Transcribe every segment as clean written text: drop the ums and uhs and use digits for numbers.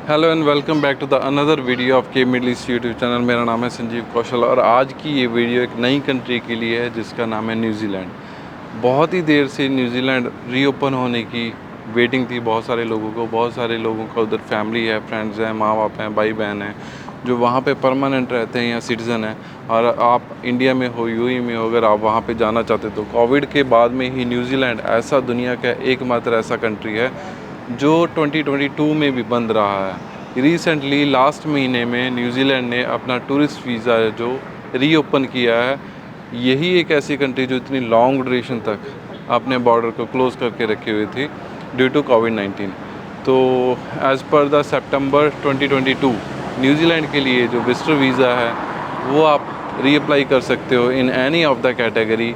Hello and welcome back to the another video of के Middle East YouTube channel. मेरा नाम है संजीव कौशल और आज की ये वीडियो एक नई कंट्री के लिए है जिसका नाम है न्यूजीलैंड। बहुत ही देर से न्यूजीलैंड रीओपन होने की वेटिंग थी बहुत सारे लोगों को। बहुत सारे लोगों का उधर फैमिली है, फ्रेंड्स हैं, माँ बाप हैं, भाई बहन हैं जो वहाँ पे परमानेंट रहते हैं या सिटीज़न हैं। और आप इंडिया में हो, यूएई में हो, अगर आप वहाँ पे जाना चाहते तो कोविड के बाद में ही न्यूजीलैंड ऐसा दुनिया का एकमात्र ऐसा कंट्री है जो 2022 में भी बंद रहा है। रिसेंटली लास्ट महीने में न्यूजीलैंड ने अपना टूरिस्ट वीज़ा जो रीओपन किया है। यही एक ऐसी कंट्री जो इतनी लॉन्ग ड्यूरेशन तक अपने बॉर्डर को क्लोज़ करके रखी हुई थी ड्यू टू कोविड-19। तो as per the September 2022 New Zealand के लिए जो विजिटर वीज़ा है वो आप रीअप्लाई कर सकते हो in any of the category.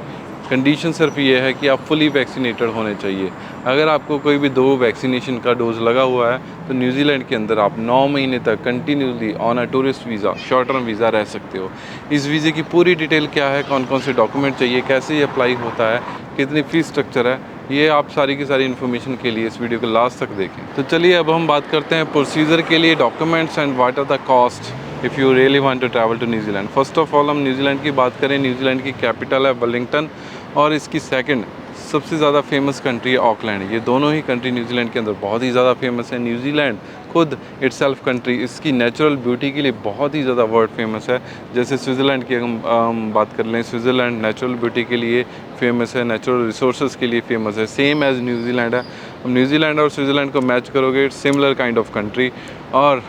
Condition सिर्फ ये है कि आप फुली वैक्सीनेटेड होने चाहिए। अगर आपको कोई भी 2 वैक्सीनेशन का डोज लगा हुआ है तो न्यूजीलैंड के अंदर आप 9 महीने तक continuously on a tourist visa, short term visa रह सकते हो। इस वीज़े की पूरी डिटेल क्या है, कौन कौन से डॉक्यूमेंट चाहिए, कैसे ये अप्लाई होता है, कितनी फ़ीस स्ट्रक्चर है, ये आप सारी की सारी इन्फॉर्मेशन के लिए इस वीडियो को लास्ट तक देखें। तो चलिए अब हम बात करते हैं प्रोसीजर के लिए, documents and what are the cost if you really want to travel to New Zealand. First of all हम न्यूजीलैंड की बात करें। न्यूजीलैंड की कैपिटल है वेलिंगटन और इसकी सेकंड सबसे ज़्यादा फेमस कंट्री है ऑकलैंड। ये दोनों ही कंट्री न्यूजीलैंड के अंदर बहुत ही ज़्यादा फेमस है। न्यूजीलैंड खुद इटसेल्फ कंट्री इसकी नेचुरल ब्यूटी के लिए बहुत ही ज़्यादा वर्ल्ड फेमस है। जैसे स्विट्ज़रलैंड की हम बात कर लें, स्विट्ज़रलैंड नेचुरल ब्यूटी के लिए फेमस है, नेचुरल रिसोर्सेज के लिए फेमस है, सेम एज़ न्यूजीलैंड है। अब न्यूजीलैंड और स्विट्ज़रलैंड को मैच करोगे, it's similar kind of country. और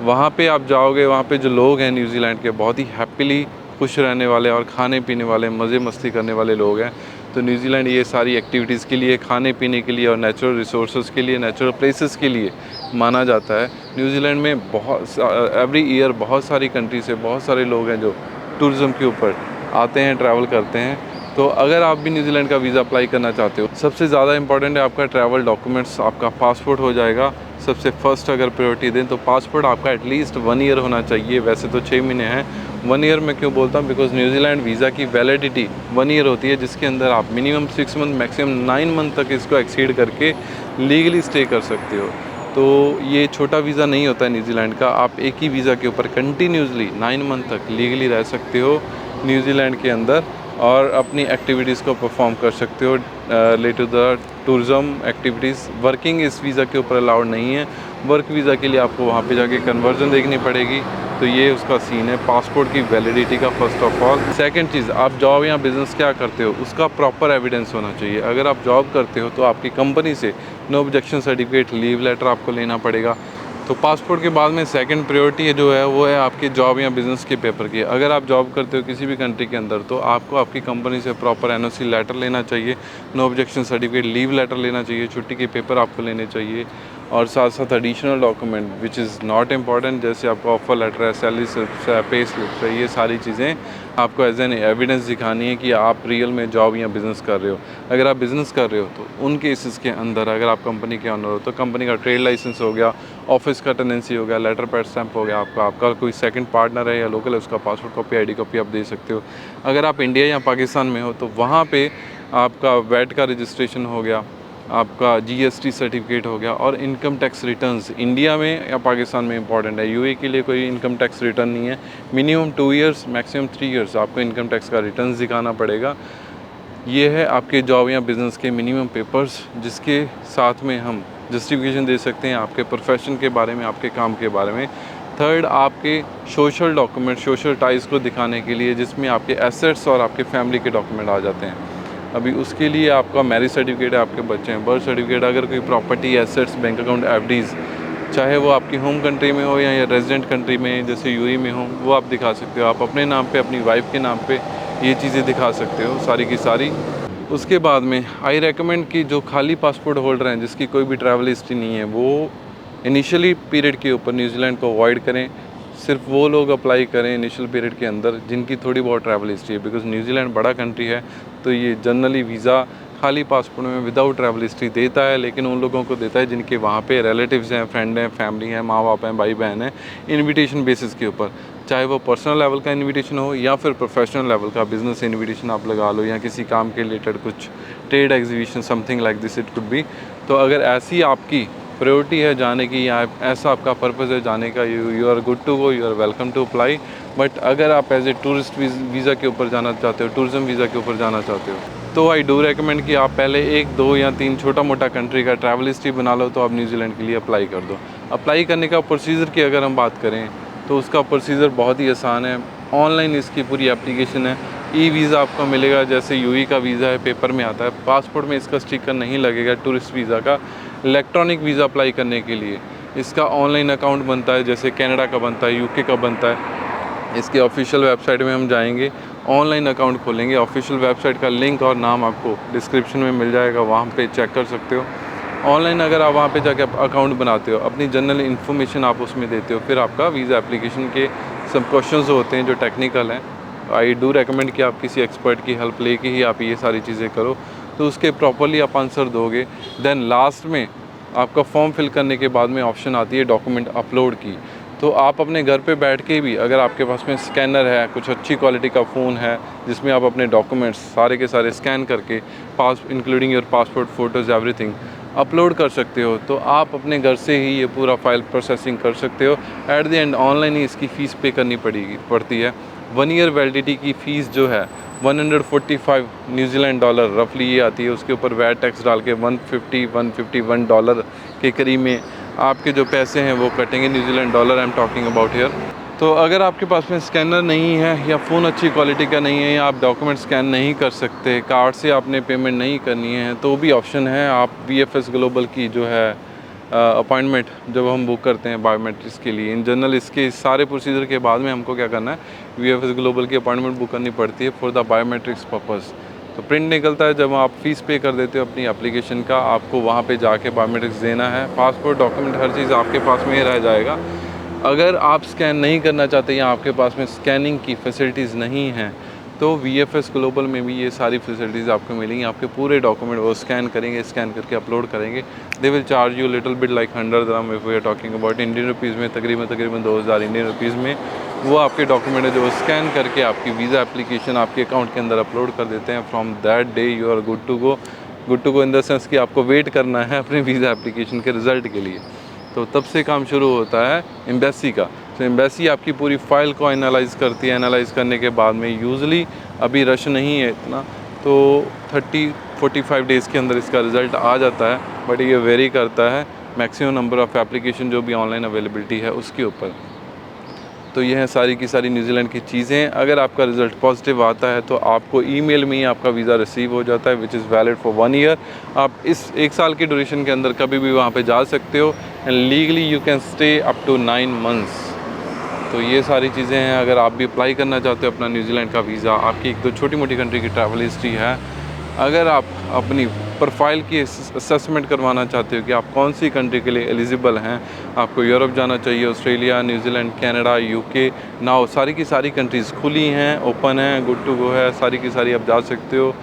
वहाँ पे आप जाओगे, वहाँ पे जो लोग हैं न्यूजीलैंड के बहुत ही हैप्पीली खुश रहने वाले और खाने पीने वाले, मज़े मस्ती करने वाले लोग हैं। तो न्यूजीलैंड ये सारी एक्टिविटीज़ के लिए, खाने पीने के लिए और नेचुरल रिसोर्सेज के लिए, नेचुरल प्लेसेस के लिए माना जाता है। न्यूजीलैंड में बहुत एवरी ईयर बहुत सारी कंट्री से बहुत सारे लोग हैं जो टूरिज़्म के ऊपर आते हैं, ट्रैवल करते हैं। तो अगर आप भी न्यूजीलैंड का वीज़ा अप्लाई करना चाहते हो, सबसे ज़्यादा इंपॉर्टेंट है आपका ट्रैवल डॉक्यूमेंट्स। आपका पासपोर्ट हो जाएगा सबसे फर्स्ट। अगर प्रायोरिटी दें तो पासपोर्ट आपका एटलीस्ट 1 ईयर होना चाहिए। वैसे तो 6 महीने हैं, 1 ईयर मैं क्यों बोलता हूँ, बिकॉज न्यूजीलैंड वीज़ा की वैलिडिटी 1 ईयर होती है, जिसके अंदर आप मिनिमम 6 मंथ, मैक्सिमम 9 मंथ तक इसको एक्सीड करके लीगली स्टे कर सकते हो। तो ये छोटा वीज़ा नहीं होता है न्यूजीलैंड का। आप एक ही वीज़ा के ऊपर कंटिन्यूसली 9 मंथ तक लीगली रह सकते हो न्यूजीलैंड के अंदर और अपनी एक्टिविटीज़ को परफॉर्म कर सकते हो related to the tourism activities. Working इस वीज़ा के ऊपर अलाउड नहीं है। वर्क वीज़ा के लिए आपको वहाँ पे जाके कन्वर्जन देखनी पड़ेगी। तो ये उसका सीन है पासपोर्ट की वैलिडिटी का फर्स्ट ऑफ ऑल। सेकंड चीज़, आप जॉब या बिज़नेस क्या करते हो उसका प्रॉपर एविडेंस होना चाहिए। अगर आप जॉब करते हो तो आपकी कंपनी से no objection certificate, leave letter आपको लेना पड़ेगा। तो पासपोर्ट के बाद में सेकंड प्रायोरिटी जो है वो है आपके जॉब या बिज़नेस के पेपर की। अगर आप जॉब करते हो किसी भी कंट्री के अंदर तो आपको आपकी कंपनी से प्रॉपर एनओसी लेटर लेना चाहिए, no objection certificate, leave letter लेना चाहिए, छुट्टी के पेपर आपको लेने चाहिए और साथ साथ additional document which is not important, जैसे आपका ऑफर लेटर है, सैलरी स्लिप्स है, पे स्लिप्स है, ये सारी चीज़ें आपको एज एन एविडेंस दिखानी है कि आप रियल में जॉब या बिज़नेस कर रहे हो। अगर आप बिज़नेस कर रहे हो तो उन केसेस के अंदर अगर आप कंपनी के ऑनर हो तो कंपनी का ट्रेड लाइसेंस हो गया, ऑफिस का टेनेंसी हो गया, लेटर पैड स्टैम्प हो गया, आपका कोई सेकंड पार्टनर है या लोकल है उसका पासपोर्ट कॉपी, आईडी कॉपी आप दे सकते हो। अगर आप इंडिया या पाकिस्तान में हो तो वहाँ पे आपका वैट का रजिस्ट्रेशन हो गया, आपका जीएसटी सर्टिफिकेट हो गया और इनकम टैक्स रिटर्न्स इंडिया में या पाकिस्तान में इंपॉर्टेंट है। यूएई के लिए कोई इनकम टैक्स रिटर्न नहीं है। मिनिमम 2 ईयर्स, मैक्सिमम 3 ईयर्स आपको इनकम टैक्स का रिटर्न्स दिखाना पड़ेगा। ये है आपके जॉब या बिज़नेस के मिनिमम पेपर्स, जिसके साथ में हम जस्टिफिकेशन दे सकते हैं आपके प्रोफेशन के बारे में, आपके काम के बारे में। थर्ड, आपके सोशल डॉक्यूमेंट, सोशल टाइज़ को दिखाने के लिए, जिसमें आपके एसेट्स और आपके फैमिली के डॉक्यूमेंट आ जाते हैं। अभी उसके लिए आपका मैरिज सर्टिफिकेट है, आपके बच्चे हैं, बर्थ सर्टिफिकेट, अगर कोई property, assets, bank account, FDs, चाहे वो आपकी होम कंट्री में हो या रेजिडेंट कंट्री में जैसे यूएई में हो, वो आप दिखा सकते हो। आप अपने नाम पे, अपनी वाइफ के नाम पे ये चीज़ें दिखा सकते हो सारी की सारी। उसके बाद में आई रेकमेंड कि जो खाली पासपोर्ट होल्डर हैं, जिसकी कोई भी ट्रैवल हिस्ट्री नहीं है, वो इनिशियली पीरियड के ऊपर न्यूजीलैंड को अवॉइड करें। सिर्फ वो लोग अप्लाई करें इनिशियल पीरियड के अंदर जिनकी थोड़ी बहुत ट्रैवल हिस्ट्री है, बिकॉज न्यूजीलैंड बड़ा कंट्री है तो ये जनरली वीज़ा खाली पासपोर्ट में विदाउट ट्रैवल हिस्ट्री देता है, लेकिन उन लोगों को देता है जिनके वहाँ पे रिलेटिव्स हैं, फ्रेंड हैं, फैमिली हैं, माँ बाप हैं, भाई बहन हैं, इनविटेशन बेसिस के ऊपर। चाहे वो पर्सनल लेवल का इनविटेशन हो या फिर प्रोफेशनल लेवल का बिज़नेस इनविटेशन आप लगा लो, या किसी काम के रिलेटेड कुछ trade exhibition, something like this it could be. तो अगर ऐसी आपकी प्रायोरिटी है जाने की, या ऐसा आपका पर्पज़ है जाने का, you are good to go, you are welcome to apply. But अगर आप एज ए टूरिस्ट वीज़ा के ऊपर जाना चाहते हो, टूरिज़म वीज़ा के ऊपर जाना चाहते हो, तो आई डू रेकमेंड कि आप पहले 1, 2 या 3 छोटा मोटा कंट्री का ट्रैवल हिस्ट्री बना लो, तो आप न्यूजीलैंड के लिए अप्लाई कर दो। अप्लाई करने का प्रोसीजर की अगर हम बात करें तो उसका प्रोसीजर बहुत ही आसान है। ऑनलाइन इसकी पूरी एप्लीकेशन है। ई वीज़ा आपको मिलेगा, जैसे यूई का वीज़ा है, पेपर में आता है। पासपोर्ट में इसका स्टिकर नहीं लगेगा टूरिस्ट वीज़ा का। इलेक्ट्रॉनिक वीज़ा अप्लाई करने के लिए इसका ऑनलाइन अकाउंट बनता है, जैसे कनाडा का बनता है, यूके का बनता है। इसके ऑफिशियल वेबसाइट में हम जाएंगे, ऑनलाइन अकाउंट खोलेंगे। ऑफिशियल वेबसाइट का लिंक और नाम आपको डिस्क्रिप्शन में मिल जाएगा, वहाँ पे चेक कर सकते हो। ऑनलाइन अगर आप वहाँ पे जाके अकाउंट बनाते हो, अपनी जनरल इन्फॉर्मेशन आप उसमें देते हो, फिर आपका वीज़ा एप्लीकेशन के सब क्वेश्चंस होते हैं जो टेक्निकल हैं। आई डू रेकमेंड कि आप किसी एक्सपर्ट की हेल्प लेके ही आप ये सारी चीज़ें करो, तो उसके प्रॉपरली आप आंसर दोगे। देन लास्ट में आपका फॉर्म फिल करने के बाद में ऑप्शन आती है डॉक्यूमेंट अपलोड की। तो आप अपने घर पे बैठ के भी, अगर आपके पास में स्कैनर है, कुछ अच्छी क्वालिटी का फ़ोन है जिसमें आप अपने डॉक्यूमेंट्स सारे के सारे स्कैन करके including your passport photos everything upload कर सकते हो, तो आप अपने घर से ही ये पूरा फाइल प्रोसेसिंग कर सकते हो। एट द एंड ऑनलाइन ही इसकी फ़ीस पे करनी पड़ती है। 1 ईयर वैलिडिटी की फ़ीस जो है 145 न्यूजीलैंड डॉलर रफली ये आती है। उसके ऊपर वैट टैक्स डाल के 151 डॉलर के करीब में आपके जो पैसे हैं वो कटेंगे, New Zealand dollar I am talking about here. तो अगर आपके पास में स्कैनर नहीं है, या फ़ोन अच्छी क्वालिटी का नहीं है, या आप डॉक्यूमेंट स्कैन नहीं कर सकते, कार्ड से आपने पेमेंट नहीं करनी है, तो भी ऑप्शन है। आप VFS ग्लोबल की जो है अपॉइंटमेंट जब हम बुक करते हैं बायोमेट्रिक्स के लिए, इन जनरल इसके सारे प्रोसीजर के बाद में हमको क्या करना है, VFS ग्लोबल की अपॉइंटमेंट बुक करनी पड़ती है फॉर द बायोमेट्रिक्स पर्पज़। तो प्रिंट निकलता है जब आप फ़ीस पे कर देते हो अपनी एप्लीकेशन का, आपको वहाँ पे जाके बायोमेट्रिक्स देना है। पासपोर्ट डॉक्यूमेंट हर चीज़ आपके पास में ही रह जाएगा। अगर आप स्कैन नहीं करना चाहते या आपके पास में स्कैनिंग की फैसिलिटीज़ नहीं हैं, तो VFS ग्लोबल में भी ये सारी फैसिलिटीज़ आपको मिलेंगी। आपके पूरे डॉक्यूमेंट वो स्कैन करेंगे, स्कैन करके अपलोड करेंगे। They will charge you little bit like 100 dirham if we are talking about Indian rupees में, तकरीबन 2000 इंडियन रुपीज़ में वो आपके डॉक्यूमेंट है जो स्कैन करके आपकी वीज़ा एप्लीकेशन आपके अकाउंट के अंदर अपलोड कर देते हैं। From that day you are good to go. Good to go in the sense कि आपको वेट करना है अपने वीज़ा एप्लीकेशन के रिज़ल्ट के लिए। तो तब से काम शुरू होता है एम्बेसी का। तो एम्बेसी आपकी पूरी फ़ाइल को एनालाइज़ करती है। एनालाइज़ करने के बाद में यूजुअली अभी रश नहीं है इतना, तो 30-45 डेज़ के अंदर इसका रिज़ल्ट आ जाता है। बट ये वेरी करता है मैक्सिमम नंबर ऑफ़ एप्लीकेशन जो भी ऑनलाइन अवेलेबिलिटी है उसके ऊपर। तो ये हैं सारी की सारी न्यूजीलैंड की चीज़ें। अगर आपका रिज़ल्ट पॉजिटिव आता है तो आपको ईमेल में ही आपका वीज़ा रिसीव हो जाता है, which is valid for 1 year. आप इस 1 साल की ड्यूरेशन के अंदर कभी भी वहाँ पे जा सकते हो, and legally you can stay up to 9 months. तो ये सारी चीज़ें हैं। अगर आप भी अप्लाई करना चाहते हो अपना न्यूजीलैंड का वीज़ा, आपकी 1-2 छोटी मोटी कंट्री की ट्रैवल हिस्ट्री है, अगर आप अपनी प्रोफाइल की असेसमेंट करवाना चाहते हो कि आप कौन सी कंट्री के लिए एलिजिबल हैं, आपको यूरोप जाना चाहिए, Australia, New Zealand, Canada, UK, now सारी की सारी कंट्रीज़ खुली हैं, ओपन हैं, गुड टू गो है, सारी की सारी आप जा सकते हो।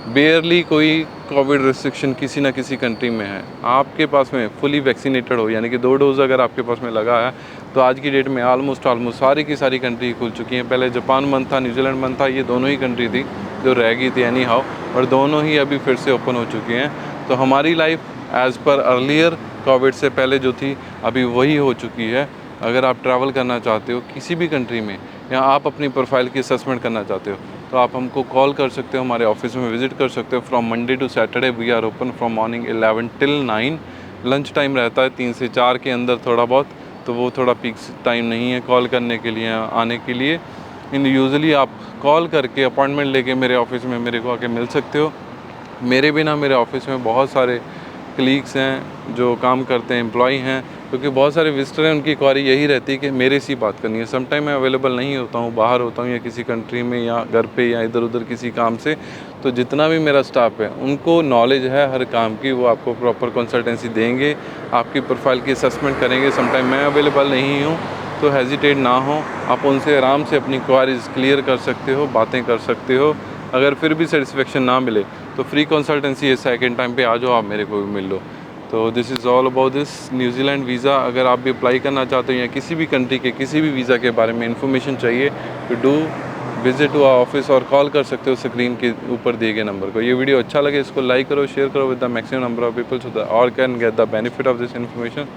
बेयरली कोई कोविड रिस्ट्रिक्शन किसी ना किसी कंट्री में है। आपके पास में फुली वैक्सीनेटेड हो, यानी कि 2 डोज़ अगर आपके पास में लगा है, तो आज की डेट में ऑलमोस्ट सारी की सारी कंट्री खुल चुकी हैं। पहले जापान बंद था, न्यूजीलैंड बंद था, ये दोनों ही कंट्री थी जो रह गई थी एनी हाउ, और दोनों ही अभी फिर से ओपन हो चुकी हैं। तो हमारी life as per earlier Covid से पहले जो थी अभी वही हो चुकी है। अगर आप ट्रैवल करना चाहते हो किसी भी कंट्री में, या आप अपनी प्रोफाइल की असेसमेंट करना चाहते हो, तो आप हमको कॉल कर सकते हो, हमारे ऑफिस में विज़िट कर सकते हो। From Monday to Saturday we are open from morning 11 till 9। Lunch time रहता है 3 से 4 के अंदर थोड़ा बहुत, तो वो थोड़ा पीक टाइम नहीं है कॉल करने के लिए, आने के लिए। इन यूजुअली आप कॉल करके अपॉइंटमेंट लेके मेरे ऑफिस में मेरे को आके मिल सकते हो। मेरे बिना मेरे ऑफिस में बहुत सारे कलीग्स हैं जो काम करते हैं, एम्प्लॉय हैं, क्योंकि बहुत सारे विजिटर हैं, उनकी क्वारी यही रहती है कि मेरे से बात करनी है। समटाइम मैं अवेलेबल नहीं होता हूँ, बाहर होता हूँ या किसी कंट्री में या घर पे या इधर उधर किसी काम से, तो जितना भी मेरा स्टाफ है उनको नॉलेज है हर काम की, वो आपको प्रॉपर कंसल्टेंसी देंगे, आपकी प्रोफाइल की असेसमेंट करेंगे। समटाइम मैं अवेलेबल नहीं हूँ, तो हेजिटेट ना हो, आप उनसे आराम से अपनी क्वारीज क्लियर कर सकते हो, बातें कर सकते हो। अगर फिर भी सेटिस्फेक्शन ना मिले तो फ्री कंसल्टेंसी है, सेकंड टाइम पे आ जाओ, आप मेरे को भी मिल लो। तो this is all about this New Zealand visa. अगर आप भी अप्लाई करना चाहते हो या किसी भी कंट्री के किसी भी वीज़ा के बारे में इंफॉर्मेशन चाहिए, तो do visit to our office और कॉल कर सकते हो स्क्रीन के ऊपर दिए गए नंबर को। ये वीडियो अच्छा लगे इसको लाइक करो, शेयर करो with the maximum number of people so that all can get the benefit of this information.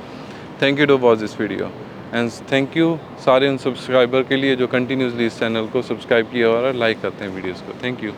Thank you to watch this video and thank you सारे उन सब्सक्राइबर के लिए जो कंटिन्यूसली इस चैनल को सब्सक्राइब किया और लाइक करते हैं वीडियोज़ को। Thank you.